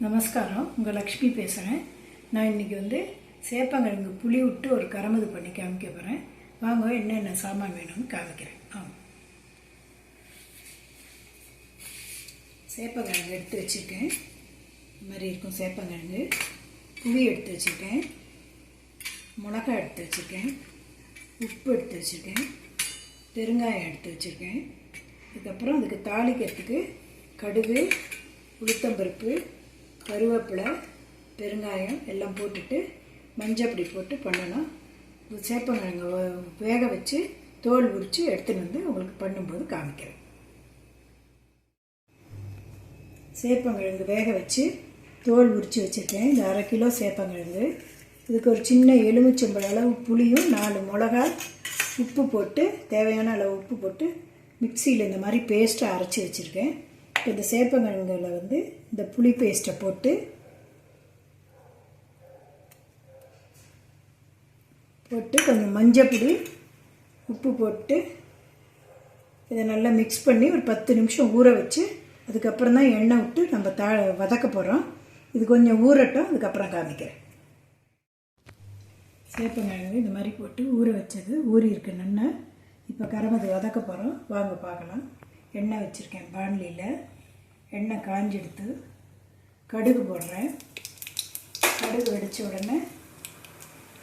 நமஸ்காரம், உங்கள் லக்ஷ்மி பேசுகிறேன். நான் இன்றைக்கி சேப்பங்கிழங்கு புளி விட்டு ஒரு கரமது பண்ணி காமிக்க போகிறேன். வாங்க என்னென்ன சாமான் வேணும்னு காமிக்கிறேன். சேப்பங்கிழங்கு எடுத்து வச்சுருக்கேன். இந்த மாதிரி இருக்கும் சேப்பங்கிழங்கு. புளி எடுத்து வச்சுருக்கேன், மிளகாய் எடுத்து வச்சுருக்கேன், உப்பு எடுத்து வச்சுருக்கேன், பெருங்காயம் எடுத்து வச்சுருக்கேன். அதுக்கப்புறம் அதுக்கு தாளிக்கிறதுக்கு கடுகு, உளுத்தம்பருப்பு, கருவேப்பிலை, பெருங்காயம் எல்லாம் போட்டுட்டு மஞ்சப்பொடி போட்டு பண்ணணும். சேப்பங்கிழங்கு வேக வச்சு தோல் உரித்து எடுத்துன்னு உங்களுக்கு பண்ணும்போது காமிக்கிறேன். சேப்பங்கிழங்கு வேக வச்சு தோல் உரித்து வச்சுருக்கேன். இந்த 1/2 கிலோ சேப்பங்கிழங்கு. இதுக்கு ஒரு சின்ன எலுமிச்சம்பழ அளவு புளியும் 4 மிளகாய், உப்பு போட்டு தேவையான அளவு உப்பு போட்டு மிக்சியில் இந்த மாதிரி பேஸ்ட்டை அரைச்சி வச்சுருக்கேன். இப்போ இந்த சேப்பங்கிழங்குல இந்த புளி பேஸ்ட்டை போட்டு கொஞ்சம் மஞ்சப்பொடி, உப்பு போட்டு இதை நல்லா மிக்ஸ் பண்ணி ஒரு 10 நிமிஷம் ஊற வச்சு அதுக்கப்புறம் தான் எண்ணெய் விட்டு நம்ம வதக்க போகிறோம். இது கொஞ்சம் ஊறட்டும், அதுக்கப்புறம் காமிக்கிறேன். சேப்பங்கிழங்கு இந்த மாதிரி போட்டு ஊற வச்சது ஊறி இருக்கு நல்லா. இப்போ கரமது வதக்க போகிறோம், வாங்க பார்க்கலாம். எண்ணெய் வச்சுருக்கேன் பாண்லியில். எண்ணெய் காஞ்செடுத்து கடுகு போடுறேன். கடுகு வெடித்த உடனே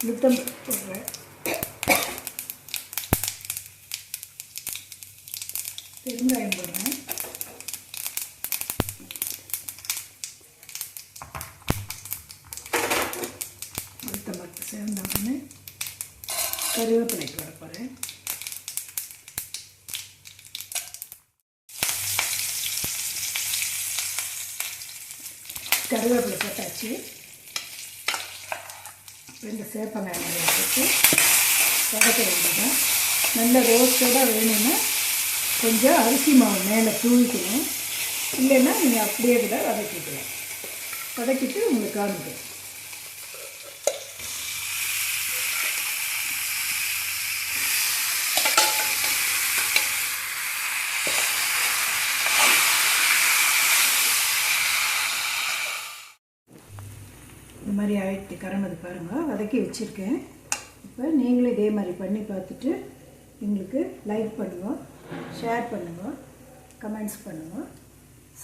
உளுத்தம் போடுறேன். பெருங்காயம் போடுறேன். உளுத்தம் பருப்பு சேர்ந்த உடனே கருவேப்பிலை போட போகிறேன். கருவேப்பிலை போட்டாச்சு. இந்த சேப்பங்கிழங்கு போட்டு வதக்க வேண்டியதான். நல்ல ரோஸ்டோடாக வேணும்னா கொஞ்சம் அரிசி மாவு மேலே தூவிக்கணும். இல்லைன்னா நீங்கள் அப்படியே கூட வதக்கிக்கலாம். வதக்கிட்டு உங்களுக்கு காமிக்கிறேன். இந்த மாதிரி ஆயிடுத்து கரமது பாருங்கள், வதக்கி வச்சுருக்கேன். இப்போ நீங்களும் இதே மாதிரி பண்ணி பார்த்துட்டு எங்களுக்கு லைக் பண்ணுங்கள், ஷேர் பண்ணுங்கள், கமெண்ட்ஸ் பண்ணுங்கள்,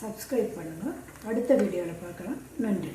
சப்ஸ்கிரைப் பண்ணுங்கள். அடுத்த வீடியோவில் பார்க்கலாம். நன்றி.